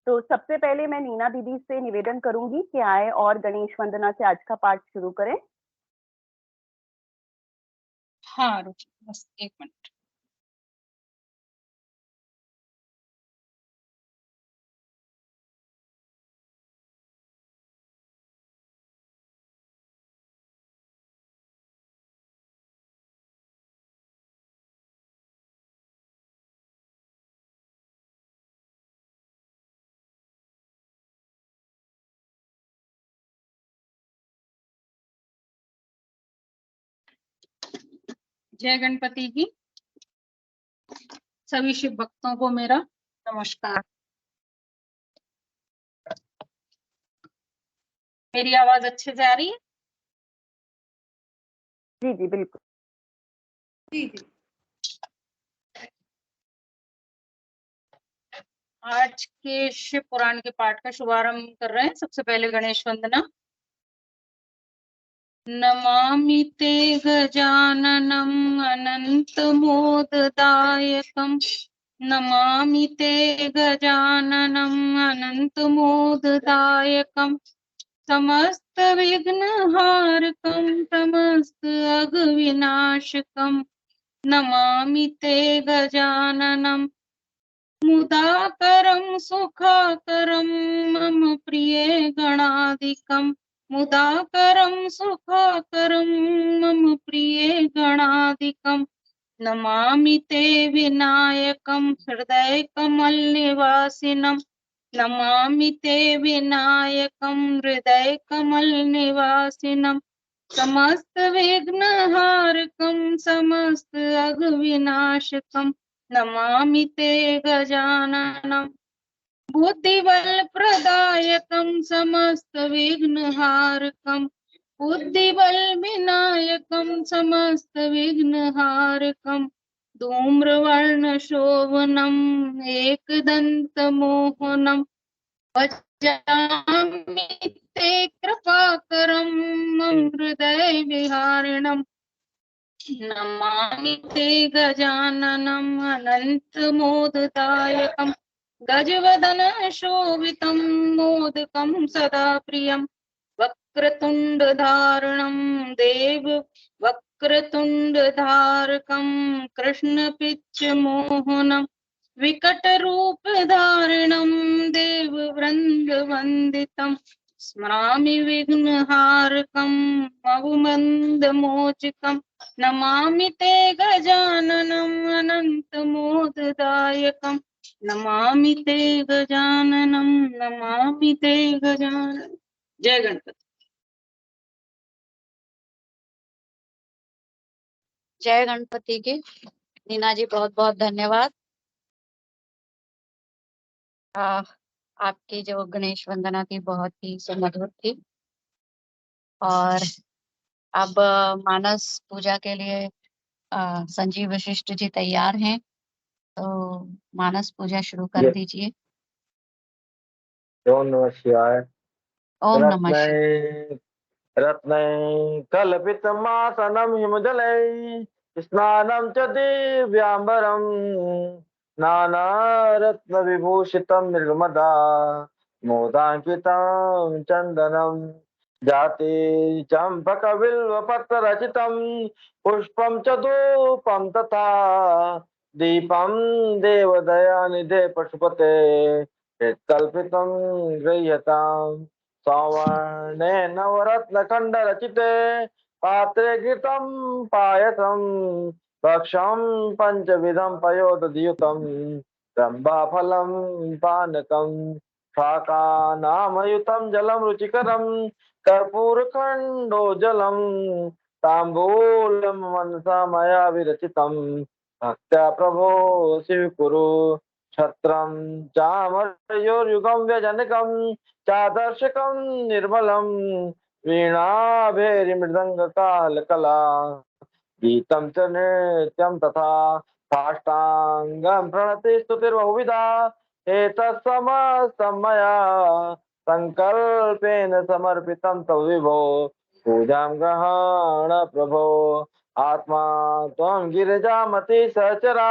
तो सबसे पहले मैं नीना दीदी से निवेदन करूंगी कि आए और गणेश वंदना से आज का पाठ शुरू करें। हाँ रुचि, बस 1 मिनट। जय गणपति जी। सभी शिव भक्तों को मेरा नमस्कार। मेरी आवाज अच्छे से आ रही है? जी जी बिल्कुल। जी। आज के शिव पुराण के पाठ का शुभारंभ कर रहे हैं। सबसे पहले गणेश वंदना। नमामि ते गजाननम् अनन्तमोददायकम्। नमामि ते गजाननम् अनन्तमोददायकम्। समस्त विघ्नहारकं समस्त अघविनाशकं। नमामि ते गजाननम् मुदाकरं सुखाकरं मम प्रिये गणाधिकम्। मुदाकरं सुखाकरं मम प्रिये गणाधिकम्। नमामि ते विनायकं हृदयकमलनिवासिनम्। नमामि ते विनायकं हृदयकमलनिवासिनम्। समस्त विघ्नहारकं समस्त अघविनाशकम्। नमामि ते गजाननम् बुद्धिबलप्रदायकं समस्त विघ्नहारकम्। बुद्धिबलविनायकं समस्त विघ्नहारकम्। धूम्रवर्णशोभनम् एकदन्तमोहनम् भजामि ते कृपाकरं मम हृदयविहारिणम्। नमामि ते गजाननम् अनन्तमोददायकम्। गजवदन शोभितं मोदकं सदा प्रियं। वक्रतुण्डधारणं देव वक्रतुण्डधारकं कृष्णपिच्चमोहनं। विकटरूपधारिणं देववृन्दवन्दितं। स्मरामि विघ्नहारकं मधुमन्दमोचकम्। नमामि ते गजाननम् अनन्तमोददायकम्। नमामि ते गजाननम् नमामि ते गजाननम्। जय गणपति। जय गणपति की। नीना जी बहुत बहुत धन्यवाद। आपकी जो गणेश वंदना थी बहुत ही सुमधुर थी। और अब मानस पूजा के लिए संजीव वशिष्ठ जी तैयार हैं, तो मानस पूजा शुरू कर दीजिए। ओम नमः शिवाय। ओम नमः शिवाय। रत्नैः कल्पितमासनं हिमजलैः स्नानं च दिव्याम्बरम् नानारत्नविभूषितं निर्मदा मोदाङ्कितं चन्दनं जाते चम्पकबिल्वपत्ररचितं पुष्पं च धूपं तथा दीपं देवदयानिधे पशुपते कल्पितं गृह्यताम्। सौवर्णे नवरत्नखण्डरचिते पात्रे घृतं पायसं भक्षं पञ्चविधं पयोदधियुतं रम्भाफलं पानकं शाकानामयुतं जलं रुचिकरं कर्पूरखण्डोज्ज्वलं ताम्बूलं मनसा मया विरचितं भक्त्या प्रभो स्वीकुरु छत्रं चामरयोर्युगं व्यजनकं चादर्शकं निर्मलं वीणाभैर्मृदङ्गकालकला गीतं च नृत्यं तथा साष्टाङ्गं प्रणति स्तुतिर्बहुविधा एतत्समस्तं मया सङ्कल्पेन समर्पितं तव विभो पूजां ग्रहण प्रभो आत्मा त्वं गिरिजामति सहचरा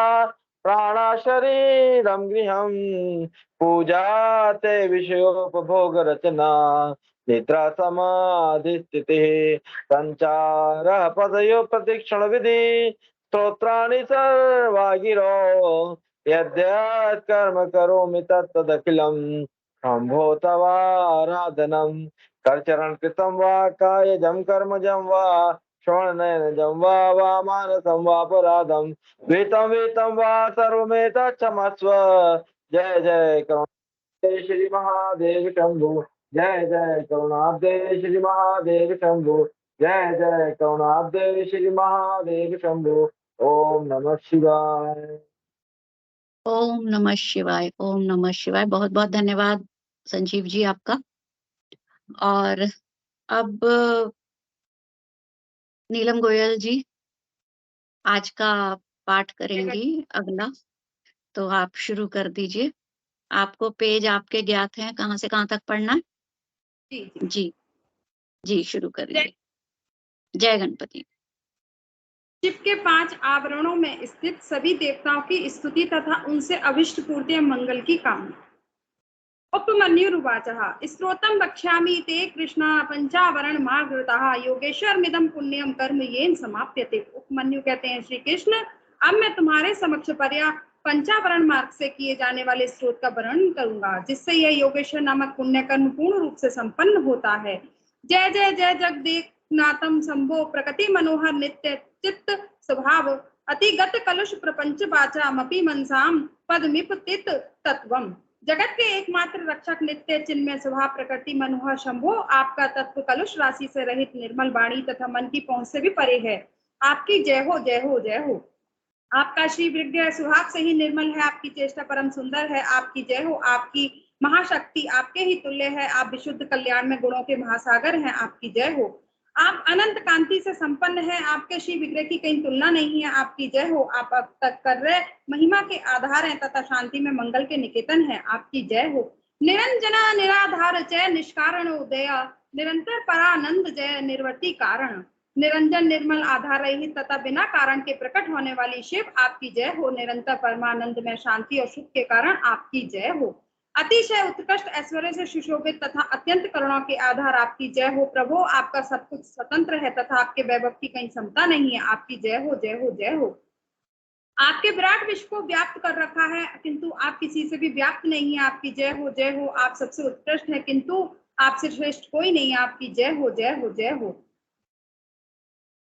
प्राण शरीरम गृहम पूजा ते विषयोपभोग रचना निद्रा समाधि स्थिति संचार पदयो प्रतीक्षण विधि स्तोत्राणि सर्वा गिरो यद्यत् कर्म करोमि तत्तदखिलम् शम्भो तवाराधनम् करचरण कृतं वा कायजं कर्मजं वा श्रवणनयनजं वा मानसं वा अपराधं विहितं वा सर्वमेतत् क्षमस्व। जय जय करुणाब्दे श्री महादेव शंभु। जय जय करुणाब्दे श्री महादेव शंभु। जय जय करुणाब्दे श्री महादेव शंभु। ओम नमः शिवाय। ओम नमः शिवाय, ओम नमः शिवाय। बहुत बहुत धन्यवाद संजीव जी आपका। और अब नीलम गोयल जी आज का पाठ करेंगी अगला, तो आप शुरू कर दीजिए। आपको पेज आपके ज्ञात हैं, कहाँ से कहाँ तक पढ़ना है? जी जी शुरू करिए। जय गणपति। शिव के 5 आवरणों में स्थित सभी देवताओं की स्तुति तथा उनसे अभिष्ट पूर्ति एवं मंगल की कामना। उपमन्युरुवाचः स्तोत्रं वक्ष्यामि ते कृष्णा पंचावरण मार्गतः योगेश्वरमिदं पुण्यम कर्म येन समाप्यते। उपमन्यु कहते हैं श्री कृष्ण, अब मैं तुम्हारे समक्ष पंचावरण मार्ग से किए जाने वाले स्रोत का वर्णन करूंगा, जिससे यह योगेश्वर नामक पुण्य कर्म पूर्ण रूप से संपन्न होता है। जय जय जय जगदेकनाथम शंभो प्रकृति मनोहर नित्य चित्त स्वभाव अतिगत कलुष प्रपंच वाचामपि मनसाम पदमिपतित तत्वम। जगत के एकमात्र रक्षक नित्य चिन्मय स्वभाव प्रकृति मनोहर शंभो, आपका तत्व कलुष राशि से रहित निर्मल वाणी तथा मन की पहुंच से भी परे है। आपकी जय हो जय हो जय हो। आपका श्री विग्रह सुहाग से ही निर्मल है, आपकी चेष्टा परम सुंदर है। आपकी जय हो। आपकी महाशक्ति आपके ही तुल्य है। आप विशुद्ध कल्याण में गुणों के महासागर हैं। आपकी जय हो। आप अनंत कांति से संपन्न हैं। आपके श्री विग्रह की कहीं तुलना नहीं है। आपकी जय हो। आप अब तक कर रहे महिमा के आधार हैं तथा शांति में मंगल के निकेतन हैं। आपकी जय हो। निरंजना निराधार जय निष्कारण उदय निरंतर परानंद जय निर्वर्ती कारण। निरंजन निर्मल आधार रहित तथा बिना कारण के प्रकट होने वाली शिव, आपकी जय हो। निरंतर परमानंद में शांति और सुख के कारण आपकी जय हो। अतिशय उत्कृष्ट ऐश्वर्य से सुशोभित तथा अत्यंत करुणा के आधार आपकी जय हो। प्रभु, आपका सब कुछ स्वतंत्र है तथा आपके वैभव की कहीं समता नहीं है। आपकी जय हो जय हो जय हो। आपके विराट विश्व को व्याप्त कर रखा है, किंतु आप किसी से भी व्याप्त नहीं है। आपकी जय हो जय हो। आप सबसे उत्कृष्ट है, किंतु आपसे श्रेष्ठ कोई नहीं है। आपकी जय हो जय हो जय हो।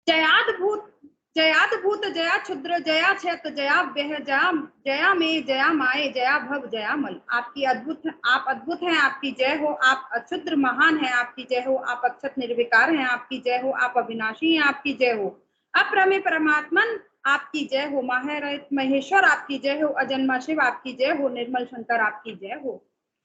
जयाद्भूत जया क्षुद्र जया क्षेत्र जया व्यह जया में जया माए जया भव जया मल। आपकी आप अद्भुत हैं। आपकी जय हो। आप अक्षुद्र महान हैं। आपकी जय हो। आप अक्षत निर्विकार हैं। आपकी जय हो। आप अविनाशी हैं। आपकी जय हो। अप्रमेय परमात्मन आपकी जय हो। महारहित महेश्वर आपकी जय हो। अजन्मा शिव आपकी जय हो। निर्मल शंकर आपकी जय हो।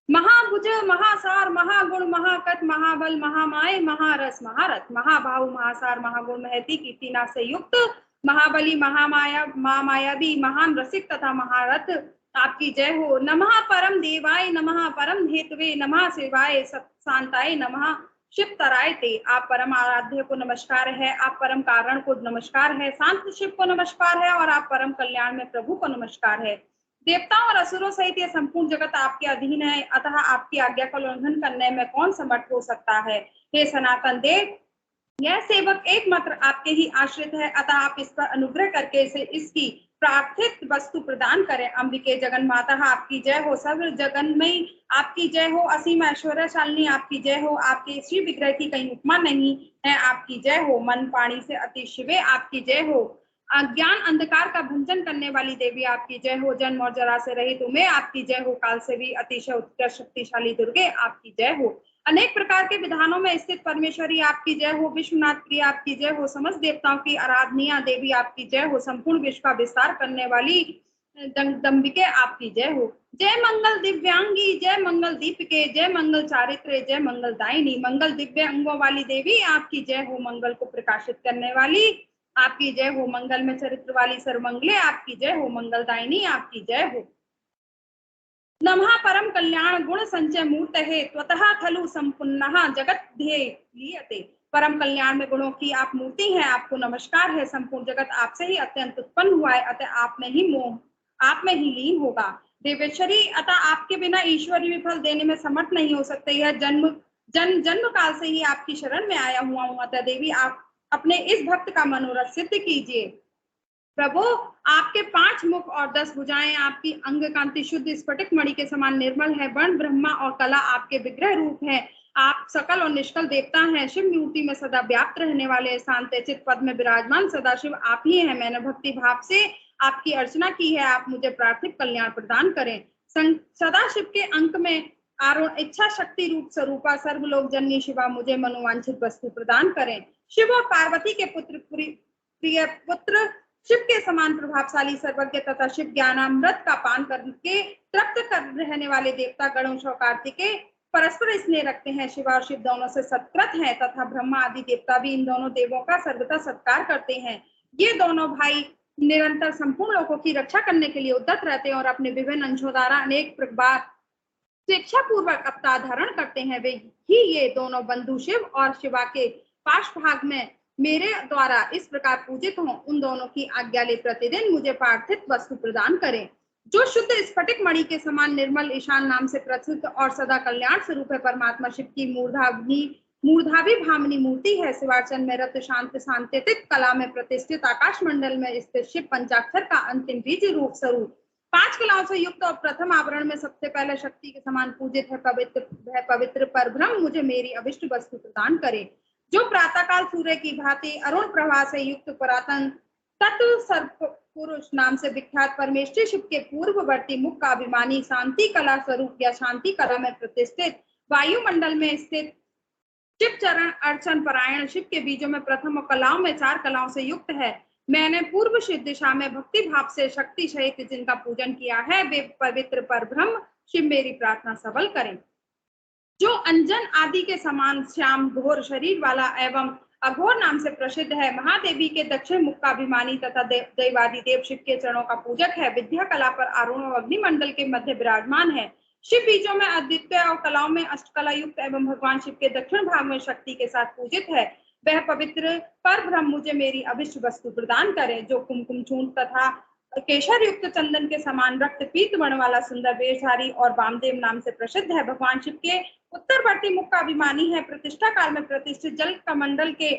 महाभुज महासार महागुण महाकट महाबल महामाय महारस महारथ महाभाव महासार महागुण महती कीर्तिनाथ से युक्त महाबली महामायावी महान रसिक तथा महारथ आपकी जय हो। नमः परम देवाय नमः परम हेतवे नमः शिवाय शांताय नमः शिव तराय ते। आप परम आराध्य को नमस्कार है। आप परम कारण को नमस्कार है। शांत शिव को नमस्कार है। और आप परम कल्याण में प्रभु को नमस्कार है। देवताओं और असुरों सहित यह संपूर्ण जगत आपके अधीन है, अतः आपकी आज्ञा का उल्लंघन करने में कौन समर्थ हो सकता है। हे सनातन देव, यह सेवक एकमात्र आपके ही आश्रित है, अतः आप इस पर अनुग्रह करके इसे इसकी प्रार्थित वस्तु प्रदान करें। अंबिके जगन माता आपकी जय हो। सर्व जगन्मयी आपकी जय हो। असीम ऐश्वर्यशालिनी आपकी जय हो। आपके श्री विग्रह की कहीं उपमा नहीं है। आपकी जय हो। मन पाणी से अति शिवे आपकी जय हो। अज्ञान अंधकार का भंजन करने वाली देवी आपकी जय हो। जन्म और जरा से रहित उमे आपकी जय हो। काल से भी अतिशय उत्कृष्ट शक्तिशाली दुर्गे आपकी जय हो। अनेक प्रकार के विधानों में स्थित परमेश्वरी आपकी जय हो। विश्वनाथ प्रिया आपकी जय हो। समस्त देवताओं की आराधनीय देवी आपकी जय हो। संपूर्ण विश्व का विस्तार करने वाली दंबिके आपकी जय हो। जय मंगल दिव्यांगी जय मंगल दीपिके जय मंगल चारित्र्य जय मंगल दायिनी। मंगल दिव्य अंगों वाली देवी आपकी जय हो। मंगल को प्रकाशित करने वाली आपकी जय हो। मंगल में चरित्र वाली सर्वमंगले आपकी जय हो। मंगलदायिनी आपकी जय हो। नमः परम कल्याण गुण संचय मूर्त है त्वतः खलु संपुन्नः जगत ध्येय लीयते। परम कल्याण में गुणों की आप मूर्ति हैं। आपको नमस्कार है। संपूर्ण जगत आपसे ही अत्यंत उत्पन्न हुआ है, अतः आप में ही मोह आप में ही लीन होगा। देवेश्वरी, अतः आपके बिना ईश्वरी भी फल देने में समर्थ नहीं हो सकते। यह जन्म काल से ही आपकी शरण में आया हुआ हूँ। अतः देवी, आप अपने इस भक्त का मनोरथ सिद्ध कीजिए। प्रभु, आपके 5 मुख और 10 भुजाएं, आपकी अंग कांति शुद्ध स्फटिक मणि के समान निर्मल है। वर्ण, ब्रह्मा और कला आपके विग्रह रूप है। आप सकल और निष्कल देवता हैं। शिव मूर्ति में सदा व्याप्त रहने वाले शांत चित पद में विराजमान सदाशिव आप ही हैं। मैंने भक्ति भाव से आपकी अर्चना की है। आप मुझे पार्थिव कल्याण प्रदान करें। सदाशिव के अंक में आरोह इच्छा शक्ति रूप स्वरूपा सर्वलोक जननी शिवा, मुझे मनोवांछित वस्तु प्रदान करें। शिव और पार्वती के पुत्र, प्रिय पुत्र, शिव के समान प्रभावशाली, सर्वज्ञ तथा शिव ज्ञानामृत का पान करके तृप्त कर रहने वाले देवता गणेश और कार्तिकेय परस्पर स्नेह रखते हैं। शिव और शिव दोनों से सत्कृत हैं तथा ब्रह्मा आदि देवता भी इन दोनों देवों का सर्वथा सत्कार करते हैं। ये दोनों भाई निरंतर संपूर्ण लोगों की रक्षा करने के लिए उद्यत रहते हैं और अपने विभिन्न अंशों द्वारा अनेक बार स्वेच्छा पूर्वक अवतार धारण करते हैं। वे ही ये दोनों बंधु शिव और शिवा के पार्श्वभाग में मेरे द्वारा इस प्रकार पूजित हों। उन दोनों की आज्ञा ले प्रतिदिन मुझे पार्थिव वस्तु प्रदान करें। जो शुद्ध स्फटिक मणि के समान निर्मल ईशान नाम से प्रसिद्ध और सदा कल्याण स्वरूप है, परमात्मा शिव की मूर्धाभि भामिनी मूर्ति है। शिवार्चन में रत शांत सांकेतिक कला में प्रतिष्ठित आकाश मंडल में स्थित शिव पंचाक्षर का अंतिम बीज रूप स्वरूप 5 कलाओं से युक्त और प्रथम आवरण में सबसे पहले शक्ति के समान पूजित है। पवित्र परब्रह्म मुझे मेरी अभिष्ट वस्तु प्रदान करे। जो प्रातःकाल सूर्य की भांति अरुण प्रभा से युक्त पुरातन तत्व सर्प पुरुष नाम से विख्यात परमेश्वर शिव के पूर्ववर्ती मुख का अभिमानी शांति कला स्वरूप या शांति कला में प्रतिष्ठित वायुमंडल में स्थित शिव चरण अर्चन परायण शिव के बीजों में प्रथम और कलाओं में 4 कलाओं से युक्त है। मैंने पूर्व दिशा में भक्ति भाव से शक्ति सहित जिनका पूजन किया है, वे पवित्र परब्रह्म शिव मेरी प्रार्थना सफल करें। जो अंजन आदि के समान श्याम घोर शरीर वाला एवं अघोर नाम से प्रसिद्ध है, महादेवी के दक्षिण मुख का अभिमानी तथा दैवादिदेव शिव के चरणों का पूजक है। विद्या कला पर आरूढ़ और अग्निमंडल के मध्य विराजमान है। शिव बीजों में अद्वितीय और कलाओं में अष्टकला युक्त एवं भगवान शिव के दक्षिण भाग में शक्ति के साथ पूजित है। वह पवित्र परब्रह्म मुझे मेरी अभिष्ट वस्तु प्रदान करे। जो कुमकुम चूर्ण तथा केशर युक्त चंदन के समान रक्त पीत वर्ण वाला सुंदर वेशधारी और वामदेव नाम से प्रसिद्ध है। भगवान शिव के उत्तरवर्ती मुख का अभिमानी है। प्रतिष्ठा काल में प्रतिष्ठित जल कमंडल के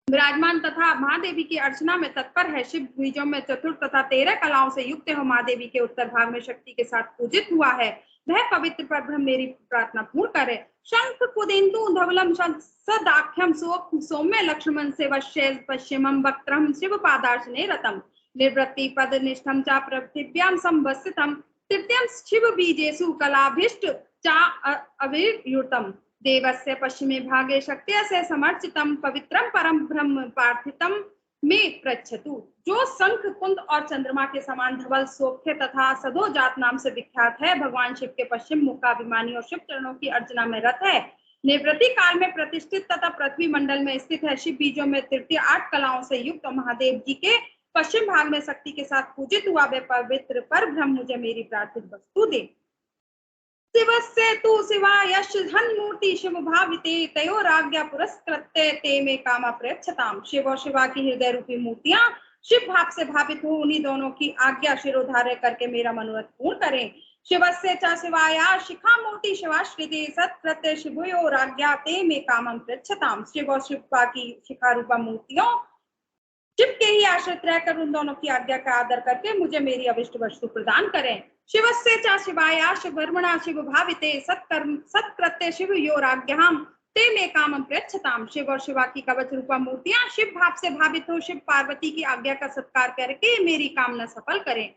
विराजमान तथा महादेवी की अर्चना में तत्पर है। शिव बीजों में चतुर तथा 13 कलाओं से युक्त है। महादेवी के उत्तर भाग में शक्ति के साथ पूजित हुआ है। वह पवित्र परब्रह्म मेरी प्रार्थना पूर्ण करे। शंख कुदेन्दु धवलम सदाख्यम सौम्य लक्ष्मण से पश्चिमम वक्त्रम शिव पादार्चने रतम निर्वृत्ति पद निष्ठम चा पृथिव्याम संवस्थितम तृतीयम शिव बीजेषु कलाभिष्ट चा अवियुतम देवस्य पश्चिमे भागे शक्त्या से समर्चितम पवित्रम परम ब्रह्म पार्थितम में पृच्छतु। जो शंख कुंद और चंद्रमा के समान धवल सौख्य तथा सदो जात नाम से विख्यात है, भगवान शिव के पश्चिम मुख का अभिमानी और शिव चरणों की अर्चना में रत है। निवृत्ति काल में प्रतिष्ठित तथा पृथ्वी मंडल में स्थित है। शिव बीजों में तृतीय 8 कलाओं से युक्त महादेव जी के पश्चिम भाग में शक्ति के साथ पूजित हुआ वे पवित्र पर ब्रह्म मुझे मेरी प्रार्थित वस्तु दे। शिवस्य तु शिवायश्च धन्मूर्ति शिव भाविते तयोराज्ञा पुरस्कृत्य ते में कामा प्रयच्छताम। शिव और शिवा की हृदय रूपी मूर्तियां शिव भाव से भावित हो उन्हीं दोनों की आज्ञा शिरोधार्य करके मेरा मनोरथ पूर्ण करें। शिवस्य च शिवाया शिखा मूर्ति शिवाश्रिते सत्कृत्य शिवयोराज्ञा ते में कामम प्रयच्छताम। शिव और शिवा की शिखा रूपा मूर्तियों शिव के ही आश्रित रहकर उन दोनों की आज्ञा का आदर करके मुझे मेरी अभिष्ट वस्तु प्रदान करें। शिवस्य च शिवाया शिवर्मणा शिव भाविते सत्कृत्य शिव योराज्ञाम ते में कामम प्रयच्छताम। शिव और शिवा की कवच रूपा मूर्तियां शिव भाव से भावित हो शिव पार्वती की आज्ञा का सत्कार करके मेरी कामना सफल करें।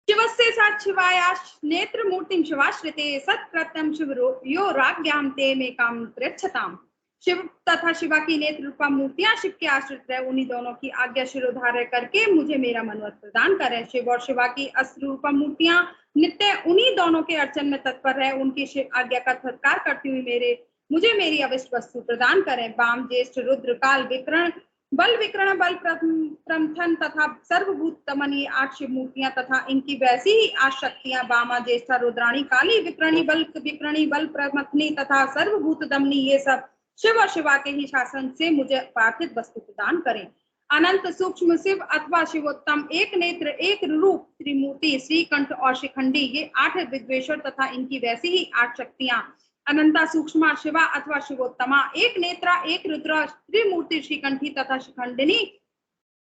शिवस्य च शिवाया नेत्र मूर्तिम शिवाश्रिते सत्कृत्यम शिव योराज्ञाम ते में कामम प्रयच्छताम। शिव तथा शिवा की नेत्र रूपा मूर्तियां शिव के आश्रित रहे उन्हीं दोनों की आज्ञा शिरोधार्य करके मुझे मेरा मनोरथ प्रदान करें। शिव और शिवा की अस्त्र रूपा मूर्तियां नित्य उन्हीं दोनों के अर्चन में तत्पर रहे उनकी आज्ञा का सत्कार करती हुई मुझे मेरी अभिष्ट वस्तु प्रदान करें। वाम ज्येष्ठ रुद्र काल विकरण बल प्रमथन तथा सर्वभूत तमनी 8 शिव मूर्तियां तथा इनकी वैसी ही 8 शक्तियां वामा ज्येष्ठा रुद्राणी काली विकरणी बल प्रमथनी तथा सर्वभूत दमनी ये सब शिव और शिवा के ही शासन से मुझे पार्थिव वस्तु प्रदान करें। अनंत सूक्ष्म शिव अथवा शिवोत्तम, एक नेत्र, एक रूप, त्रिमूर्ति, श्रीकंठ और शिखंडी, ये 8 विद्वेश्वर तथा इनकी वैसी ही 8 शक्तियां। अनंता सूक्ष्मा शिवा अथवा शिवोत्तमा, एक नेत्रा, एक रुद्रा, त्रिमूर्ति, श्रीकंठी तथा शिखंडिनी,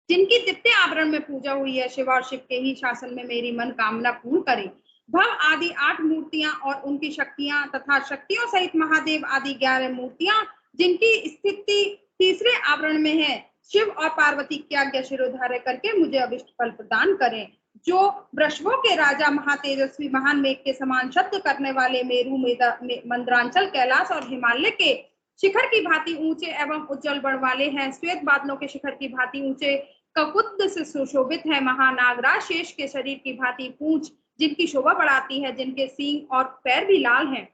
जिनकी दिव्य आवरण में पूजा हुई है, शिव और शिव के ही शासन में मेरी मन कामना पूर्ण करे। भव आदि 8 मूर्तियां और उनकी शक्तियां तथा शक्तियों सहित महादेव आदि 11 मूर्तियां, जिनकी स्थिति तीसरे आवरण में है, शिव और पार्वती की आज्ञा शिरोधार्य करके मुझे अभिष्ट फल प्रदान करें। जो वृषभों के राजा, महातेजस्वी, महान मेघ के समान शब्द करने वाले, मेरु, मंदरांचल, कैलाश और हिमालय के शिखर की भांति ऊंचे एवं उज्जवल बड़ वाले हैं, श्वेत बादलों के शिखर की भांति ऊंचे, ककुद से सुशोभित है, महानागराज शेष के शरीर की भांति पूंछ जिनकी शोभा बढ़ाती है, जिनके सींग और पैर भी लाल हैं,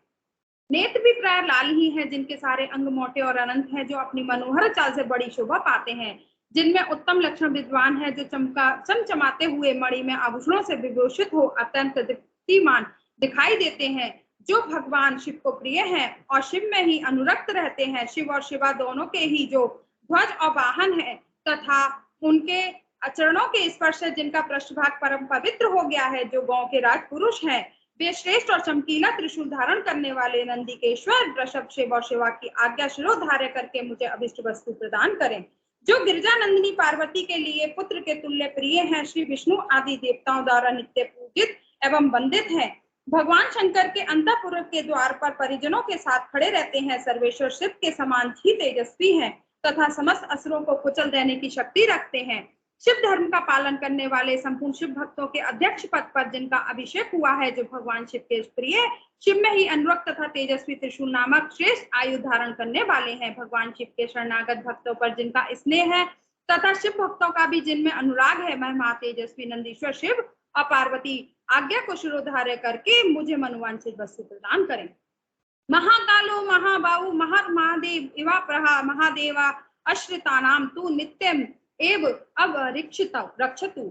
नेत्र भी प्राय लाल ही हैं, जिनके सारे अंग मोटे और अनंत हैं, जो अपनी मनोहर चाल से बड़ी शोभा पाते हैं, जिनमें उत्तम लक्षण विद्वान है, जो चमचमाते हुए मणि में आभूषणों से विभूषित हो अत्यंत दीप्तिमान दिखाई देते हैं, जो भगवान शिव को प्रिय हैं और शिव में ही अनुरक्त रहते हैं। शिव और शिवा दोनों के ही जो ध्वज और वाहन है तथा उनके चरणों के स्पर्श से जिनका पृष्ठभाग परम पवित्र हो गया है, जो गौ के राजपुरुष हैं, वे श्रेष्ठ और चमकीला त्रिशूल धारण करने वाले नंदिकेश्वर वृषभ शिव और शिवा की आज्ञा शिरोधार्य करके मुझे अभिष्ट वस्तु प्रदान करें। जो गिरजा नंदिनी पार्वती के लिए पुत्र के तुल्य प्रिय हैं, श्री विष्णु आदि देवताओं द्वारा नित्य पूजित एवं वंदित हैं, भगवान शंकर के अंतःपुर के द्वार पर परिजनों के साथ खड़े रहते हैं, सर्वेश्वर शिव के समान ही तेजस्वी हैं तथा समस्त असुरों को कुचल देने की शक्ति रखते हैं, शिव धर्म का पालन करने वाले संपूर्ण शिव भक्तों के अध्यक्ष पद पर जिनका अभिषेक हुआ है, जो भगवान शिव के प्रिय, शिव में ही अनुरक्त तथा तेजस्वी त्रिशूल नामक श्रेष्ठ आयु धारण करने वाले हैं, भगवान शिव के शरणागत भक्तों पर जिनका स्नेह है तथा शिव भक्तों का भी जिनमें अनुराग है, महिमा तेजस्वी नंदीश्वर शिव और पार्वती आज्ञा को शिरोधार्य करके मुझे मनोवांछित वस्तु प्रदान करें। महाकालो महाबाहु महर महादेव इवा प्रहा महादेवा अश्रितानाम तू नित्यम एव रक्षतु।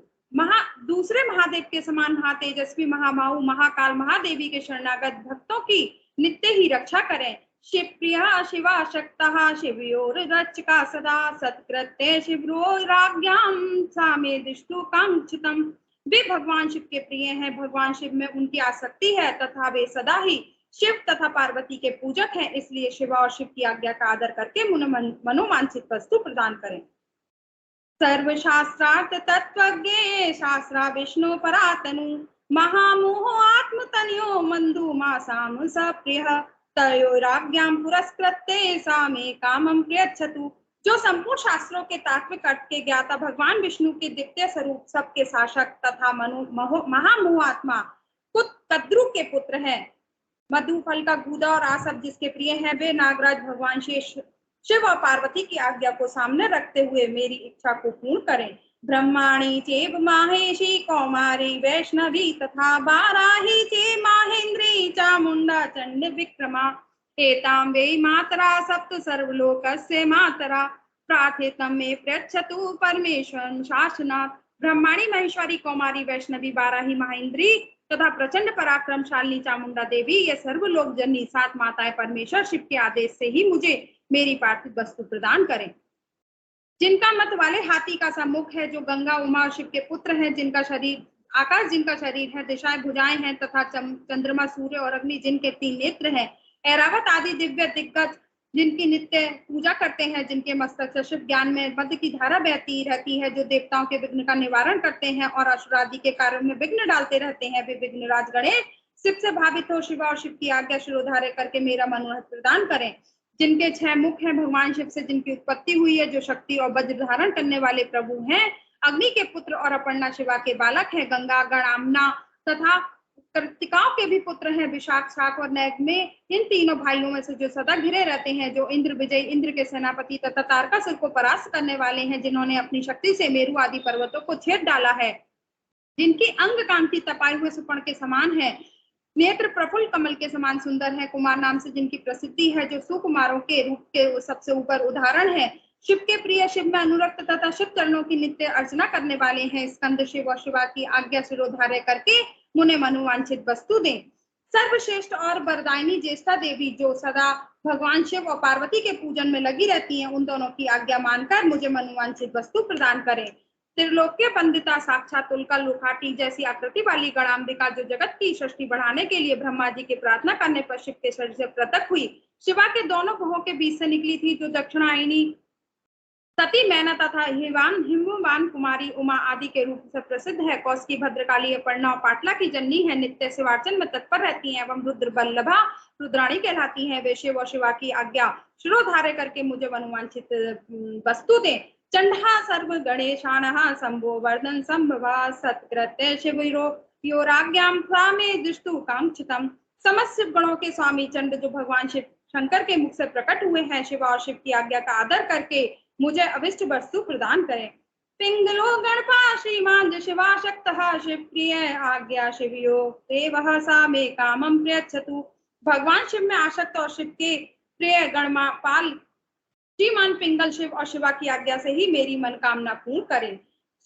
दूसरे महादेव के समान महातेजस्वी महाबाहु महाकाल महादेवी के शरणागत भक्तों की नित्य ही रक्षा करें। शिव प्रिया शिवा शक्तः शिवयोर रक्षका सदा सत्कृत्य शिवरोराज्ञां सा मे दृष्टु कांक्षितम्। वे भगवान शिव के प्रिय हैं, भगवान शिव में उनकी आसक्ति है तथा वे सदा ही शिव तथा पार्वती के पूजक हैं, इसलिए शिवा और शिव की आज्ञा का आदर करके मनोवांछित वस्तु प्रदान करें। सर्वशास्त्रार्थ तत्वज्ञे शास्त्रा विष्णु परातनु महामोह आत्मतनयो मंदु मासाम सप्रिय तयोराज्ञां पुरस्कृत्य सा मे कामं प्रयच्छतु। जो संपूर्ण शास्त्रों के तात्विक अर्थ के ज्ञाता भगवान विष्णु के दिव्य स्वरूप, सबके शासक तथा महामोह आत्मा कद्रु के पुत्र हैं, मधु फल का गूदा और आसप जिसके प्रिय हैं, वे नागराज भगवान शिव और पार्वती की आज्ञा को सामने रखते हुए मेरी इच्छा को पूर्ण करें। ब्रह्माणी चेव माहेशी कौमारी वैष्णवी तथा बाराही चे माहेंद्री चामुंडा चंड विक्रमा एतां वै मातरा सप्त सर्वलोकस्य मातरा प्रार्थितं मे प्रयच्छतु परमेश्वरं शासनात्। ब्रह्माणी महेश्वरी कौमारी वैष्णवी बाराही महेंद्री तथा प्रचंड पराक्रमशाली चामुंडा देवी, ये सर्वलोक जननी 7 माताएं परमेश्वर शिव के आदेश से ही मुझे मेरी पार्थिव वस्तु प्रदान करें। जिनका मत वाले हाथी का सा मुख है, जो गंगा उमा और शिव के पुत्र हैं, जिनका शरीर आकाश जिनका शरीर है, दिशाएं भुजाएं हैं तथा चंद्रमा सूर्य और अग्नि जिनके 3 नेत्र हैं, ऐरावत आदि दिव्य दिग्गज जिनकी नित्य पूजा करते हैं, जिनके मस्तक से शिव ज्ञान में मध्य की धारा बहती रहती है, जो देवताओं के विघ्न का निवारण करते हैं और असुरादि के कार्यों में विघ्न डालते रहते हैं, वे विघ्नराज गणेश शिव से भावित हो शिवा और शिव की आज्ञा शिरोधार्य करके मेरा मनोरथ प्रदान करें। जिनके 6 मुख हैं, भगवान शिव से जिनकी उत्पत्ति हुई है, जो शक्ति और वज्र धारण करने वाले प्रभु हैं, अग्नि के पुत्र और अपर्णा शिवा के बालक हैं, गंगा गणामना तथा कृतिकाओं के भी पुत्र हैं, विशाख शाख और नैग में इन तीनों भाइयों में से जो सदा घिरे रहते हैं, जो इंद्र विजय इंद्र के सेनापति तथा तारकासुर को परास्त करने वाले हैं, जिन्होंने अपनी शक्ति से मेरु आदि पर्वतों को छेद डाला है, जिनकी अंग कांति तपाए हुए सुपर्ण के समान है, नेत्र प्रफुल्ल कमल के समान सुंदर है, कुमार नाम से जिनकी प्रसिद्धि है, जो सुकुमारों के रूप के सबसे ऊपर उदाहरण है, शिव के प्रिय, शिव में अनुरक्त तथा शिव चरणों की नित्य अर्चना करने वाले हैं, स्कंद शिव और शिवा की आज्ञा शिरोधार्य करके मुने मनोवांछित वस्तु दें। सर्वश्रेष्ठ और वरदायिनी ज्येष्ठा देवी, जो सदा भगवान शिव और पार्वती के पूजन में लगी रहती हैं, उन दोनों की आज्ञा मानकर मुझे मनोवांछित वस्तु प्रदान करें। त्रिलोक्य वंदिता साक्षात उल्का लुखाटी जैसी आकृति वाली गणाम्बिका, जो जगत की सृष्टि बढ़ाने के लिए ब्रह्मा जी की प्रार्थना करने पर शिव के शरीर से प्रकट हुई, शिवा के दोनों भुवों के बीच से निकली थी, जो दक्षिणायनी सती मैना तथा हिमवान कुमारी उमा आदि के रूप से प्रसिद्ध है। कौशिकी, भद्रकाली, अपर्णा और पाटला की जननी है, नित्य शिवार्चन में तत्पर रहती हैं एवं रुद्र बल्लभा रुद्राणी कहलाती हैं। वे शिव और शिवा की आज्ञा शिरोधार्य करके मुझे मनोवांछित वस्तु दें। चंडा सर्व गणेशानः शंभो वर्धन संभवा सत्कृत्य शिविरो योराज्ञाम स्वामी दृष्टु कांक्षितम। समस्त शिव गणों के स्वामी चंड, जो भगवान शिव शंकर के मुख से प्रकट हुए हैं, शिवा और शिव की आज्ञा का आदर करके मुझे अविष्ट वस्तु प्रदान करें। पिंगलो गणपा श्रीमान शिवा शक्तः शिव प्रिय आज्ञा शिवयो देवः सा मे कामम प्रयच्छतु। भगवान शिव में आसक्त और शिव के प्रिय गणपाल श्रीमान पिंगल शिव और शिवा की आज्ञा से ही मेरी मनोकामना पूर्ण करें।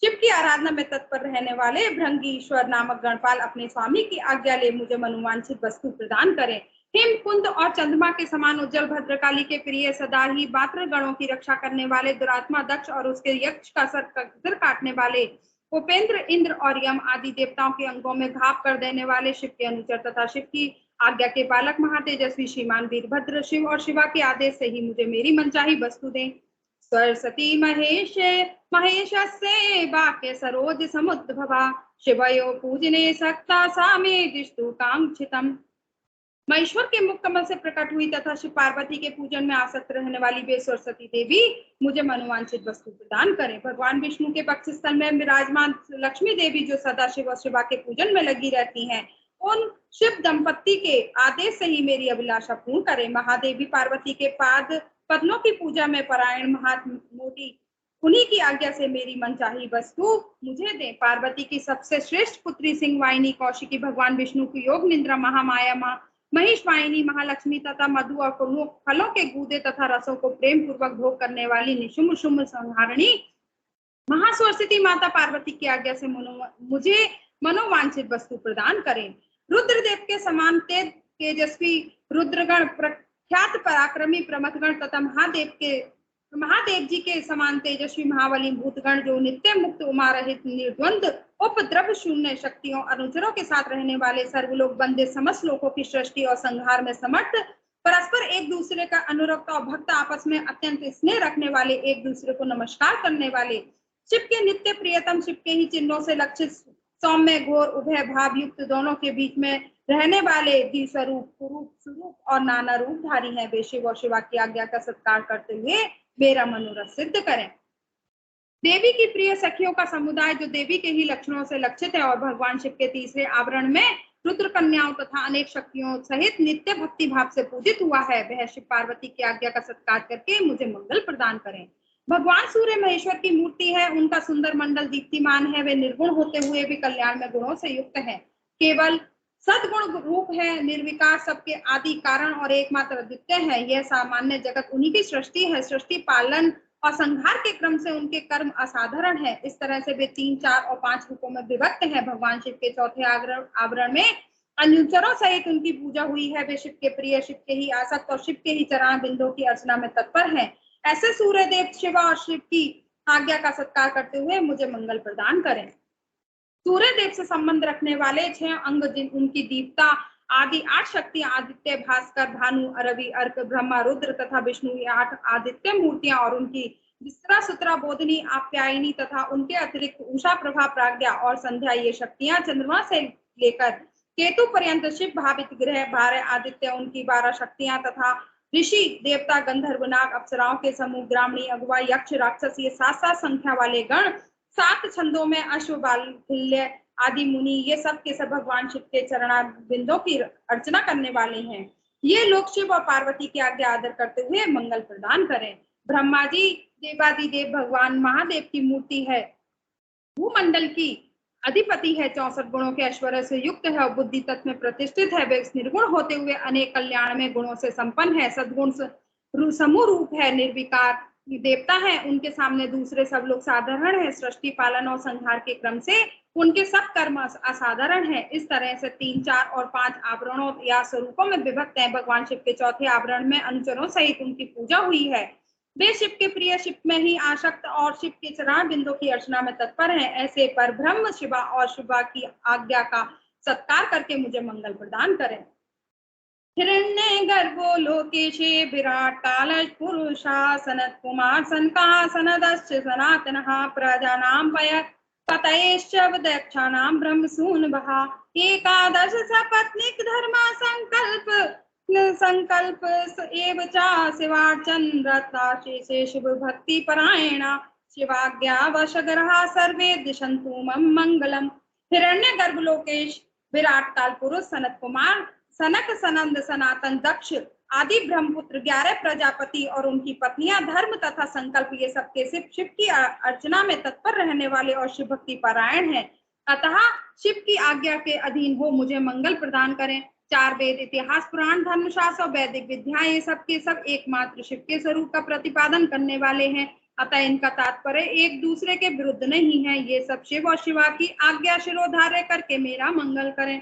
शिव की आराधना में तत्पर रहने वाले भृंगीश्वर नामक गणपाल अपने स्वामी की आज्ञा ले मुझे मनोवांछित वस्तु प्रदान करें। हिम, कुंद और चंद्रमा के समान उज्जवल भद्रकाली के प्रिय, सदा ही बात्र गणों की रक्षा करने वाले दुरात्मा दक्ष और उसके यक्ष का सिर काटने वाले उपेंद्र, इंद्र और यम आदि देवताओं के अंगों में घाव कर देने वाले शिव के अनुचर तथा शिव की आज्ञा के पालक महातेजस्वी श्रीमान वीरभद्र, शिव और शिवा के आदेश से ही मुझे मेरी मनचाही वस्तु दें। सरस्वती महेश से वाक्य सरोज समुद्भवा शिवयो पूजने सक्ता सा मे दिष्टु कांक्षितम। महेश्वर के मुख कमल से प्रकट हुई तथा शिव पार्वती के पूजन में आसक्त रहने वाली वे सरस्वती देवी मुझे मनोवांछित वस्तु प्रदान करें। भगवान विष्णु के पक्ष स्थल में विराजमान लक्ष्मी देवी, जो सदा शिव और शिवा के पूजन में लगी रहती हैं, उन शिव दंपत्ति के आदेश से ही मेरी अभिलाषा पूर्ण करें। महादेवी पार्वती के पाद पद्मों की पूजा में परायण महामोटी, उन्हीं की आज्ञा से मेरी मनचाही वस्तु मुझे दें। पार्वती की सबसे श्रेष्ठ पुत्री सिंहवाहिनी कौशिकी भगवान विष्णु की योग निद्रा महामाया महिषवाहिनी महालक्ष्मी तथा मधु और फलों के गूदे तथा रसों को प्रेम पूर्वक भोग करने वाली निशुम्भ शुम्भ संहारिणी महासरस्वती माता पार्वती की आज्ञा से मुझे मनोवांछित वस्तु प्रदान करें। रुद्रदेव के समान तेजस्वी रुद्रगण, प्रख्यात पराक्रमी प्रमथगण तथा महादेव जी के समान तेजस्वी महाबली भूतगण, जो नित्य मुक्त उमा रहित निर्द्वंद उपद्रव शून्य शक्तियों अनुचरों के साथ रहने वाले, सर्वलोक बंदे समस्त लोगों की सृष्टि और संहार में समर्थ, परस्पर एक दूसरे का अनुरक्त और भक्त, आपस में अत्यंत स्नेह रखने वाले, एक दूसरे को नमस्कार करने वाले, शिव के नित्य प्रियतम, शिव के ही चिन्हों से लक्षित, सौम्य घोर उभय भाव युक्त, दोनों के बीच में रहने वाले, द्विस्वरूप, कुरूप, स्वरूप और नाना रूपधारी हैं। वे शिव और शिवा की आज्ञा का सत्कार करते हुए मेरा मनोरथ सिद्ध करें। देवी की प्रिय सखियों का समुदाय, जो देवी के ही लक्षणों से लक्षित है और भगवान शिव के तीसरे आवरण में रुद्र कन्याओं तथा अनेक शक्तियों सहित नित्य भक्ति भाव से पूजित हुआ है, वह शिव पार्वती की आज्ञा का सत्कार करके मुझे मंगल प्रदान करें। भगवान सूर्य महेश्वर की मूर्ति है, उनका सुंदर मंडल दीप्तिमान है, वे निर्गुण होते हुए भी कल्याण में गुणों से युक्त है, केवल सद्गुण रूप है, निर्विकार, सबके आदि कारण और एकमात्र अद्वितीय है। यह सामान्य जगत उन्हीं की सृष्टि है। सृष्टि, पालन और संहार के क्रम से उनके कर्म असाधारण है। इस तरह से वे 3, 4 और 5 रूपों में विभक्त हैं। भगवान शिव के चौथे आवरण में अनुचरों सहित उनकी पूजा हुई है। वे शिव के प्रिय, शिव के ही आसक्त और शिव के ही चरण बिंदुओं की अर्चना में तत्पर हैं। ऐसे सूर्यदेव शिवा और शिव की आज्ञा का सत्कार करते हुए मुझे मंगल प्रदान करें। सूर्य देव से संबंध रखने वाले 6 अंग, जिन उनकी दीप्ता आदि 8 शक्तियां, आदित्य, भास्कर, भानु, रवि, अर्क, ब्रह्मा, रुद्र तथा विष्णु, ये 8 आदित्य मूर्तियां और उनकी विस्तरा, सुतरा, बोधनी, आप्यायनी तथा उनके अतिरिक्त उषा, प्रभा, प्राज्ञा और संध्या, ये शक्तियां चंद्रमा से लेकर केतु पर्यंत शिव भावित ग्रह, 12 आदित्य, उनकी 12 शक्तियां तथा ऋषि, देवता, गंधर्व, नाग, अप्सराओं के समूह, ग्रामणी, अगुआ, यक्ष, राक्षस, ये 7 संख्या वाले गण, 7 छंदों में अश्व, बाल्य आदि मुनि, ये सब के सब भगवान शिव के चरणा बिंदों की अर्चना करने वाले हैं। ये लोग शिव और पार्वती की आज्ञा आदर करते हुए मंगल प्रदान करें। ब्रह्मा जी देवादिदेव भगवान महादेव की मूर्ति है, भूमंडल की अधिपति है, 64 गुणों के ऐश्वर्य से युक्त है और बुद्धि तत्व में प्रतिष्ठित है। वे निर्गुण होते हुए अनेक कल्याण में गुणों से संपन्न है, सद्गुण समूह रूप है, निर्विकार देवता है, उनके सामने दूसरे सब लोग साधारण है। सृष्टि, पालन और संहार के क्रम से उनके सब कर्म असाधारण है। इस तरह से 3, 4 और 5 आवरणों या स्वरूपों में विभक्त हैं। भगवान शिव के चौथे आवरण में अनुचरों सहित उनकी पूजा हुई है। वे शिव के प्रिय, शिव में ही आसक्त और शिव के चरण बिंदु की अर्चना में तत्पर हैं। ऐसे पर ब्रह्म शिवा और शिवा की आज्ञा का सत्कार करके मुझे मंगल प्रदान करें। हिरण्य गर्भो लोकेशे विराट काल पुरुषा सनत कुमार सनकासनदश्च सनातनः प्रजानां पतयेश्च दक्षाणां ब्रह्मसूनभः एकादश सपत्नीक धर्मा संकल्प एव च शिवार्चन रता शेषे शिव भक्ति परायणा शिवाज्ञा वशगरहा सर्वे दिशन्तु मम मंगलम। हिरण्य गर्भ लोकेश विराट काल पुरुष सनत कुमार सनक सनंद सनातन दक्ष आदि ब्रह्मपुत्र 11 प्रजापति और उनकी पत्नियां धर्म तथा संकल्प ये सबके शिव की अर्चना में तत्पर रहने वाले और शिव भक्ति परायण हैं। अतः शिव की आज्ञा के अधीन हो मुझे मंगल प्रदान करें। 4 वेद, इतिहास, पुराण, धर्मशास्त्र और वैदिक विद्या ये सब के सब एकमात्र शिव के स्वरूप का प्रतिपादन करने वाले हैं। अतः इनका तात्पर्य एक दूसरे के विरुद्ध नहीं है। ये सब शिव और शिवा की आज्ञा शिरोधार्य करके मेरा मंगल करें।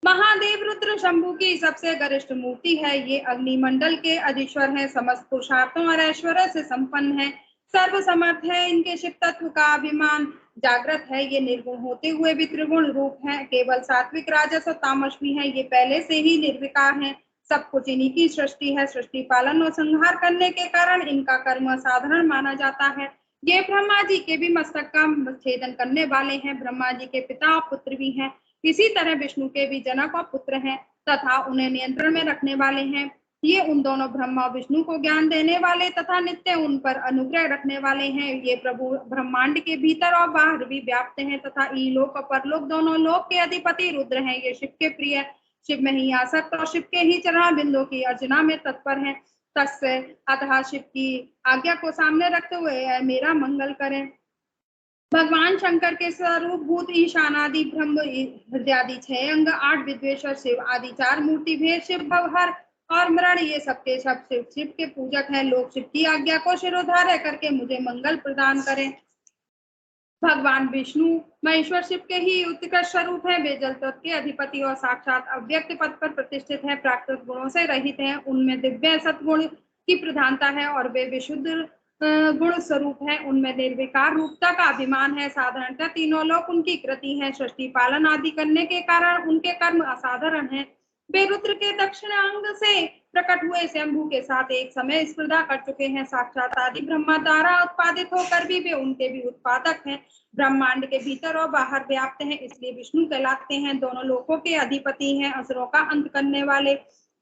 महादेव रुद्र शंभु की सबसे गरिष्ठ मूर्ति है। ये अग्निमंडल के अधीश्वर हैं, समस्त पुरुषार्थों और ऐश्वर्य से संपन्न है, सर्वसमर्थ है। इनके शिव तत्व का अभिमान जागृत है। ये निर्गुण होते हुए भी त्रिगुण रूप हैं, केवल सात्विक, राजस और तामस भी हैं। ये पहले से ही निर्विकार हैं। सब कुछ इन्हीं की सृष्टि है। सृष्टि पालन और संहार करने के कारण इनका कर्म असाधारण माना जाता है। ये ब्रह्मा जी के भी मस्तक का छेदन करने वाले हैं। ब्रह्मा जी के पिता और पुत्र भी हैं। इसी तरह विष्णु के भी जनक और पुत्र हैं तथा उन्हें नियंत्रण में रखने वाले हैं। ये उन दोनों ब्रह्मा और विष्णु को ज्ञान देने वाले तथा नित्य उन पर अनुग्रह रखने वाले हैं। ये प्रभु ब्रह्मांड के भीतर और बाहर भी व्याप्त हैं तथा ईलोक और परलोक दोनों लोक के अधिपति रुद्र हैं। ये शिव के प्रिय, शिव में ही आसक्त और शिव के ही चरण बिंदु की अर्चना में तत्पर हैं। तस्य अतः शिव की आज्ञा को सामने रखते हुए मेरा मंगल करें। भगवान शंकर के स्वरूप भूत ईशानादि ब्रह्म हृदयादि 6 अंग, 8 विद्वेश्वर शिव आदि 4 मूर्ति भेद शिव भवहर और मरण ये सबके सब शिव के पूजक हैं। लोग शिव की आज्ञा को शिरोधार्य करके मुझे मंगल प्रदान करें। भगवान विष्णु महेश्वर शिव के ही उत्कृष्ट स्वरूप है। वे जल तत्व के अधिपति और साक्षात अव्यक्त पद पर प्रतिष्ठित है। प्राकृत गुणों से रहित हैं। उनमें दिव्य सत्गुण की प्रधानता है और वे विशुद्ध गुण स्वरूप है। उनमें निर्विकार रूपता का अभिमान है। साधारणतः तीनों लोक उनकी कृति है। सृष्टि पालन आदि करने के कारण उनके कर्म असाधारण हैं। वे रुद्र के दक्षिण अंग से प्रकट हुए शंभु के साथ एक समय स्पर्धा कर चुके हैं। साक्षात आदि ब्रह्मा द्वारा उत्पादित होकर भी वे उनके भी उत्पादक हैं। ब्रह्मांड के भीतर और बाहर व्याप्त हैं, इसलिए विष्णु कहलाते हैं। दोनों लोकों के अधिपति हैं, असुरों का अंत करने वाले।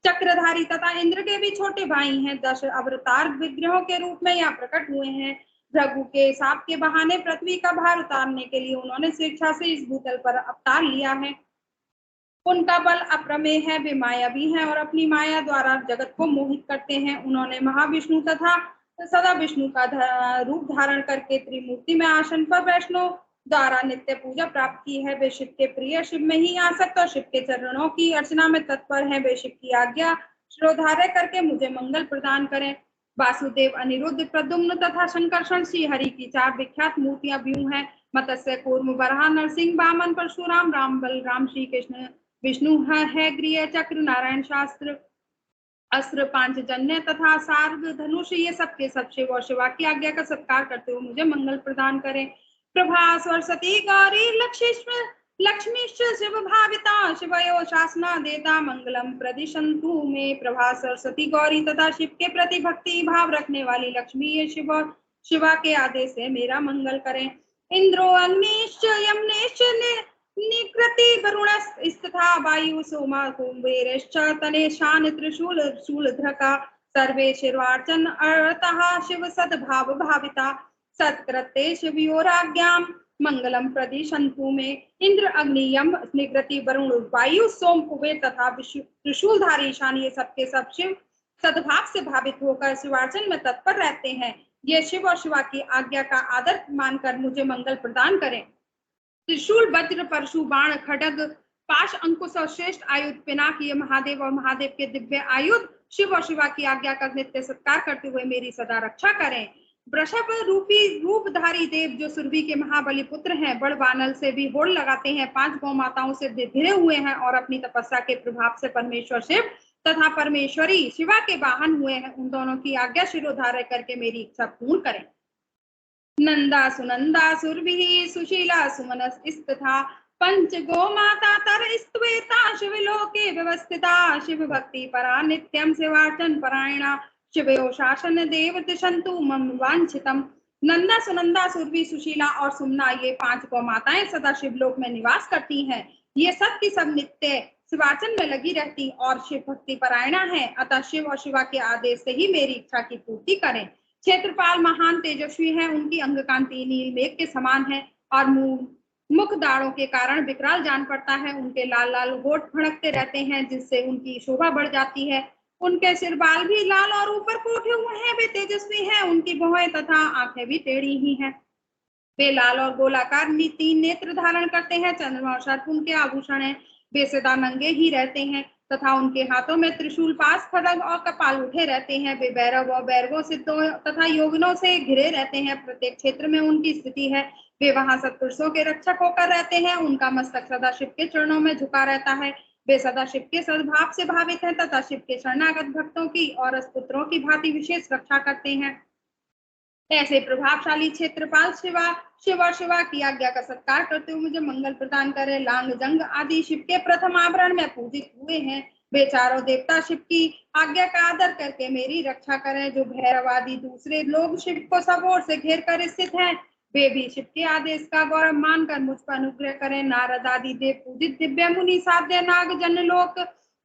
चक्रधारी तथा इंद्र के भी छोटे भाई हैं। 10 अवतार विग्रहों के रूप में यहाँ प्रकट हुए हैं। भृगु के साप के बहाने पृथ्वी का भार उतारने के लिए उन्होंने स्वेच्छा से इस भूतल पर अवतार लिया है। उनका बल अप्रमेय है। वे मायावी हैं और अपनी माया द्वारा जगत को मोहित करते हैं। उन्होंने महाविष्णु तथा सदा विष्णु का रूप धारण करके त्रिमूर्ति में आसन पर वैष्णव द्वारा नित्य पूजा प्राप्त की है। वे शिव के प्रिय, शिव में ही आसक्त और शिव के चरणों की अर्चना में तत्पर हैं। वे शिव की आज्ञा शिरोधार्य करके मुझे मंगल प्रदान करें। वासुदेव, अनिरुद्ध, प्रद्युम्न तथा संकर्षण श्री हरि की 4 विख्यात मूर्तियां व्यू हैं। मत्स्य, कूर्म, वराह, नरसिंह, वामन, परशुराम, राम, बलराम, श्री कृष्ण, विष्णु है, गृह चक्र, नारायण शास्त्र, अस्त्र, पांचजन्य तथा सार्ग, धनुष ये सब के सब शिव और शिवा की आज्ञा का सत्कार करते हुए मुझे मंगल प्रदान करें। प्रभा, सरस्वती, गौरी, लक्ष्मीश्च शिव भाविता शिवयो शासना देता मंगलम प्रदिशंतु में। प्रभा, सरस्वती, गौरी तथा शिव के प्रति भक्ति भाव रखने वाली लक्ष्मी ये शिव और शिवा के आदेश से मेरा मंगल करें। इंद्रो, अग्निश्च, यमनेश्च, निकृति, वरुणस्तथा वायु, सोमा, कुंभेरश्च, तनेशान, त्रिशूल, शूलधृका सर्वे शिवार्चन अर्थः शिव सद्भाव भाविता सत्कृत्य शिवयोराज्ञाम मंगलम प्रदिशंतु में। इंद्र, अग्नि, यम, निकृति, वरुण, वायु, सोम, कुबेर तथा त्रिशूलधारी ईशान ये सबके सब शिव सद्भाव से भावित होकर शिवार्चन में तत्पर रहते हैं। ये शिव और शिवा की आज्ञा का आदर मानकर मुझे मंगल प्रदान करें। त्रिशूल, वज्र, परशु, बाण, खड्ग, पाश, अंकुश और श्रेष्ठ आयुध पिनाक ये महादेव और महादेव के दिव्य आयुध शिव और शिवा की आज्ञा का नित्य सत्कार करते हुए मेरी सदा रक्षा करें। वृषभ रूपी रूपधारी देव जो सुरभि के महाबली पुत्र हैं, बड़ बानल से भी होड़ लगाते हैं, 5 गौ माताओं से घिरे हुए हैं और अपनी तपस्या के प्रभाव से परमेश्वर शिव तथा परमेश्वरी शिवा के वाहन हुए हैं। उन दोनों की आज्ञा शिरोधार्य करके मेरी इच्छा पूर्ण करें। नंदा सुनंदा सुरभि सुशीला सुमनस तथा पंच गो माता तर स्तवेता शिवलोके व्यवस्थिता शिव भक्ति परा नित्यम शिवार्चन परायणा शिवयो शासन देव दिशंतु मम वांछितम। नंदा सुनंदा सुरभि सुशीला और सुमना ये 5 गौ माताएं सदा शिवलोक में निवास करती हैं। ये सब की सब नित्य शिवार्चन में लगी रहती और शिव भक्ति परायणा है, अतः शिव और शिवा के आदेश से ही मेरी इच्छा की पूर्ति करें। क्षेत्रपाल महान तेजस्वी हैं, उनकी अंग कांति नील मेघ के समान है और मुख दाढ़ों के कारण विकराल जान पड़ता है। उनके लाल लाल होठ फड़कते रहते हैं जिससे उनकी शोभा बढ़ जाती है। उनके सिर बाल भी लाल और ऊपर को उठे हुए हैं, वे तेजस्वी हैं। उनकी भौहें तथा आंखें भी टेढ़ी ही हैं। वे लाल और गोलाकार 3 नेत्र धारण करते हैं। चंद्रमा और सर्प उनके आभूषण हैं। वे सदा नंगे ही रहते हैं तथा उनके हाथों में त्रिशूल पास खड्ग और कपाल उठे रहते हैं। वे भैरव और भैरवों सिद्धों तथा योगिनों से घिरे रहते हैं। प्रत्येक क्षेत्र में उनकी स्थिति है। वे वहां सत्पुरुषों के रक्षक होकर रहते हैं। उनका मस्तक सदा शिव के चरणों में झुका रहता है। वे सदा शिव के सद्भाव से भावित हैं तथा शिव के शरणागत भक्तों की और पुत्रों की भांति विशेष रक्षा करते हैं। ऐसे प्रभावशाली क्षेत्रपाल शिवा की आज्ञा का सत्कार करते हुए मुझे मंगल प्रदान करे। लांग जंग आदि शिव के प्रथम आभरण में पूजित हुए हैं। वे चारों देवता शिव की आज्ञा का आदर करके मेरी रक्षा करें। जो भैरव आदि दूसरे लोग शिव को सब ओर से घेर कर स्थित हैं, वे भी शिव के आदेश का गौरव मानकर मुझ पर अनुग्रह करें। नारद आदि देव पूजित दिव्य मुनि साध्य नाग जन लोक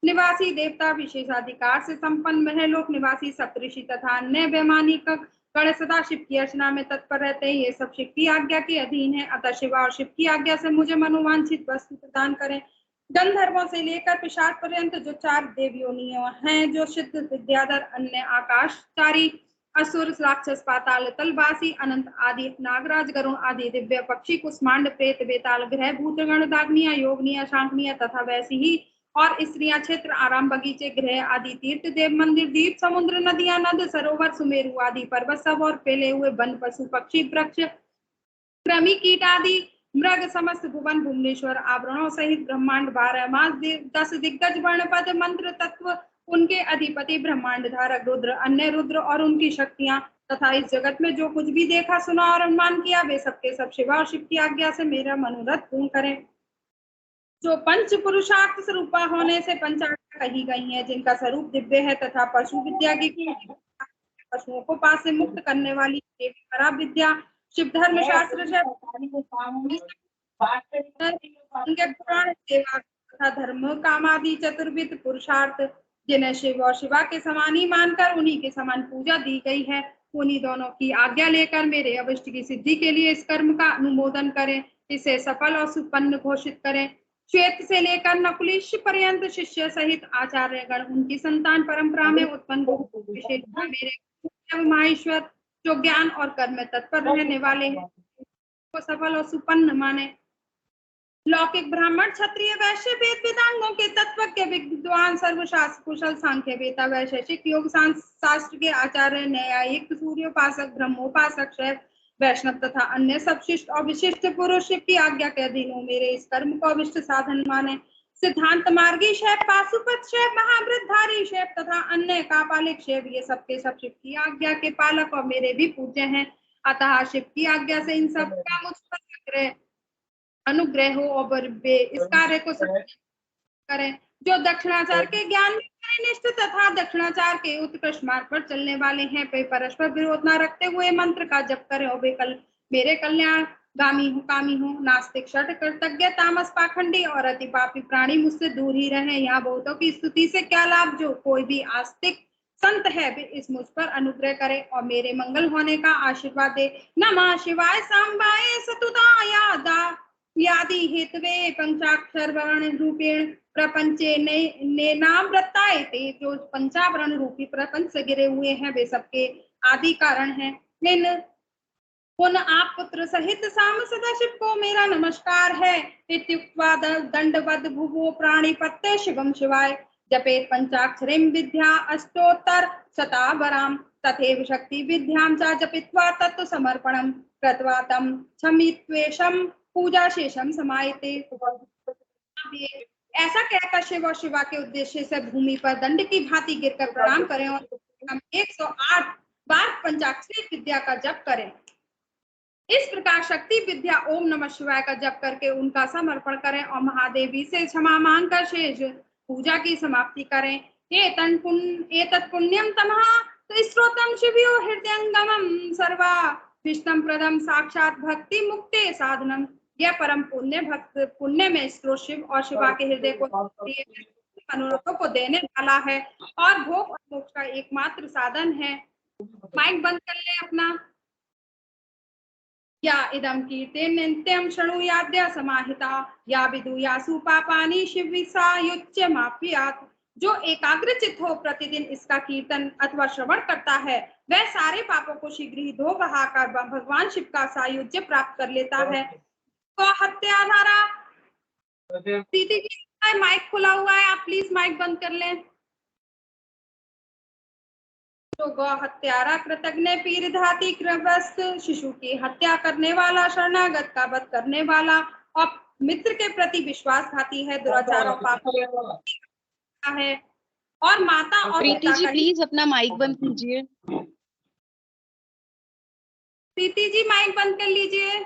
निवासी देवता विशेषाधिकार से संपन्न महलोक निवासी सप्तऋषि तथा अन्य वैमानिक गण सदा शिव की अर्चना में तत्पर रहते हैं। ये सब शिव की आज्ञा के अधीन है, अतः शिवा और शिव की आज्ञा से मुझे मनोवांछित वस्तु प्रदान करें। गंधर्वों से लेकर पिशाच पर्यंत जो 4 देवयोनियों हैं, जो सिद्ध विद्याधर अन्य आकाशचारी असुर राक्षस पाताल तलवासी अनंत आदि नागराज गरुण आदि दिव्य पक्षी कुष्मांड प्रेत बेताल ग्रह भूतगण दाग्निया योगनिया शांकनिया तथा वैसी ही और स्त्रियां क्षेत्र आराम बगीचे गृह आदि तीर्थ देव मंदिर द्वीप समुद्र नदियां नद सरोवर सुमेरु आदि पर्वत सब और फैले हुए वन पशु पक्षी वृक्ष कृमि कीट आदि मृग समस्त भुवन भुवनेश्वर आवरणों सहित ब्रह्मांड 12 मास 10 दिग्गज वर्णपद मंत्र तत्व उनके अधिपति ब्रह्मांड धारक रुद्र अन्य रुद्र और उनकी शक्तियां तथा इस जगत में जो कुछ भी देखा सुना और अनुमान किया, वे सबके सब शिवा और शिव की आज्ञा से मेरा मनोरथ पूर्ण करें। जो पंच पुरुषार्थ स्वरूपा होने से पंचाज्ञा कही गई है, जिनका स्वरूप दिव्य है तथा पशु विद्या की पशुओं को पास से मुक्त करने वाली देवी परा विद्या शिव धर्म शास्त्र पुराण सेवा तथा धर्म कामादि चतुर्विध पुरुषार्थ जिन्हें शिव और शिवा के समान ही मानकर उन्हीं के समान पूजा दी गई है, उन्हीं दोनों की आज्ञा लेकर मेरे अभिष्ट की सिद्धि के लिए इस कर्म का अनुमोदन करें, इसे सफल और सुपन्न घोषित करें। श्वेत से लेकर नकुलिश पर्यंत शिष्य सहित आचार्य गण उनकी संतान परंपरा में उत्पन्न मेरे माहेश्वर जो ज्ञान और कर्म में तत्पर रहने वाले हैं को सफल और सुपन्न माने। लौकिक ब्राह्मण क्षत्रिय वैश्य वेद वेदांगों के तत्वज्ञ विद्वान सर्वशास्त्र कुशल सांख्य वेता वैशेषिक योग शास्त्र के आचार्य न्यायिक सूर्योपासक ब्रह्मोपासक शैव वैष्णव तथा अन्य सब शिष्ट और विशिष्ट पुरुष की आज्ञा के अधीन हो मेरे इस कर्म को अभिष्ट साधन माने। सिद्धांत मार्गी शैव पाशुपत शैव महावृतधारी शैव तथा अन्य कापालिक शैव ये सबके सब शिव की आज्ञा के पालक और मेरे भी पूज्य हैं, अतः शिव की आज्ञा से इन सब का मुझ पर अनुग्रह हो और वे इस कार्य को करें। जो दक्षिणाचार के ज्ञान में निष्ठ तथा दक्षिणाचार के उत्कृष्ट मार्ग पर चलने वाले हैं, वे परस्पर विरोध न रखते हुए मंत्र का जप करें और वे मेरे कल्याण गामी हो कामी हो। नास्तिक षट कृतज्ञ तामस पाखंडी और अति पापी प्राणी मुझसे दूर ही रहे। यहाँ बहुतों की स्तुति से क्या लाभ, जो कोई भी आस्तिक संत है वे इस मुझ पर अनुग्रह करे और मेरे मंगल होने का आशीर्वाद दे। नमः शिवाय सांबाय सतुदाया यादि हेतवे पंचाक्षर वर्ण रूपेण प्रपंचे ने नाम वृत्ताए थे। जो पंचावरण रूपी प्रपंच से गिरे हुए हैं वे सबके आदि कारण हैं। उन आप पुत्र सहित साम सदाशिव को मेरा नमस्कार है। इत्युक्त्वा दंडवद भुवो प्राणिपत्ते शिवम शिवाय जपेत पंचाक्षरीं विद्या अष्टोत्तर शतावराम। तथैव शक्ति विद्यां च जपित्वा तत्व समर्पणम कृत्वा तम क्षमित्वेशम पूजा शेषम समायते। ऐसा कहकर शिव और शिवा के उद्देश्य से भूमि पर दंड की भांति गिरकर प्रणाम करें और हम 108 बार पंचाक्षरी विद्या का जप करें। इस प्रकार शक्ति विद्या ओम नमः शिवाय का जप करके उनका समर्पण करें और महादेवी से क्षमा मांगकर शेष पूजा की समाप्ति करें। एतत् पुण्यम तमः स्रोतम शिवयो हृदयंगमम सर्वा विष्णु प्रदम साक्षात भक्ति मुक्ते साधनम। यह परम पुण्य में स्रोत शिव और शिवा के हृदय को मनोरथों को देने वाला है और भोग और मोक्ष का एकमात्र साधन है। माइक बंद कर ले अपना। या इदम कीर्ते नित्यम शृणुयाद्य समाहिता या विदुयासु पापानि शिविसायुच्य माप्यात्। जो एकाग्रचित हो प्रतिदिन इसका कीर्तन अथवा श्रवण करता है वह सारे पापों को शीघ्र ही धो बहाकर भगवान शिव का सायुज्य प्राप्त कर लेता है। तो हत्या धारा प्रीति जी माइक खुला हुआ है, आप प्लीज माइक बंद कर लें। जो गौ हत्यारा कृतज्ञ पीर धाती कृवस्त शिशु की हत्या करने वाला शरणागत का वध करने वाला और मित्र के प्रति विश्वासघाती है दुराचार और पाप है। और माता और प्रीति जी प्लीज अपना माइक बंद कीजिए। प्रीति जी माइक बंद कर लीजिए।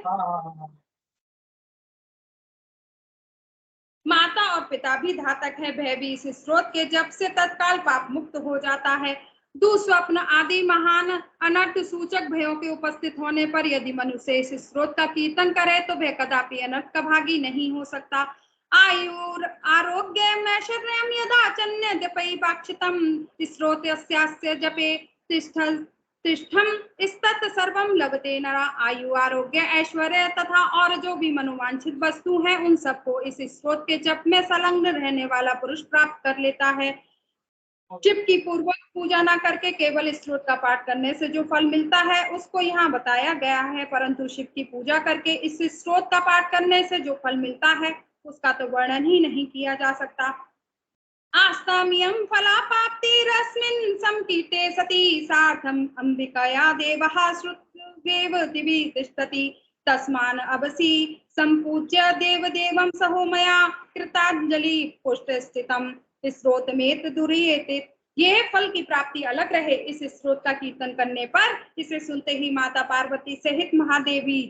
माता और पिता भी घातक है। भय भी इस स्रोत के जप से तत्काल पाप मुक्त हो जाता है। दुस्वप्न आदि महान अनर्थ सूचक भयों के उपस्थित होने पर यदि मनुष्य इस स्रोत का कीर्तन करे तो वह कदापि अनर्थ का भागी नहीं हो सकता। आयुर आरोग्य मैश्वर्यम यदा चन्य जपै पाक्षितम स्रोतस्यास्य जपे तिष्ठम स्तत् सर्वम लभते नरा। आयु आरोग्य ऐश्वर्य तथा और जो भी मनोवांछित वस्तु है उन सबको इस स्रोत के जप में संलग्न रहने वाला पुरुष प्राप्त कर लेता है। शिव की पूर्वक पूजा न करके केवल इस स्रोत का पाठ करने से जो फल मिलता है उसको यहाँ बताया गया है, परंतु शिव की पूजा करके इस स्रोत का पाठ करने से जो फल मिलता है उसका तो वर्णन ही नहीं किया जा सकता। आस्तामियं फलापाप्तिरस्मिन् संकीर्ते सति सार्थम अंबिकया देवः श्रुत्वेव दिवि तिष्ठति तस्मान् अवसि संपूज्य देवदेवं सहो मया कृतांजलि पुष्ट स्थितम स्रोतमेत दुरीयते। यह फल की प्राप्ति अलग रहे। इस स्रोत का कीर्तन करने पर इसे सुनते ही माता पार्वती सहित महादेवी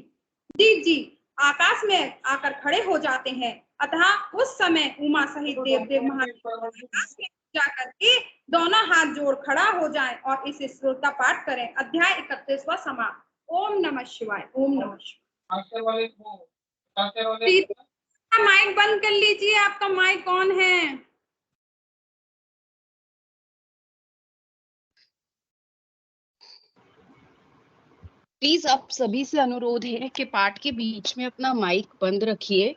जी आकाश में आकर खड़े हो जाते हैं। अतः उस समय उमा सहित देवदेव महादेव आकाश में पूजा करके दोनों हाथ जोड़ खड़ा हो जाएं और इस स्रोत का पाठ करें। अध्याय 31वां समाप्त। ओम नमः शिवाय। ओम नमः शिवाय। माइक बंद कर लीजिए, आपका माइक ऑन है। प्लीज आप सभी से अनुरोध है कि पाठ के बीच में अपना माइक बंद रखिए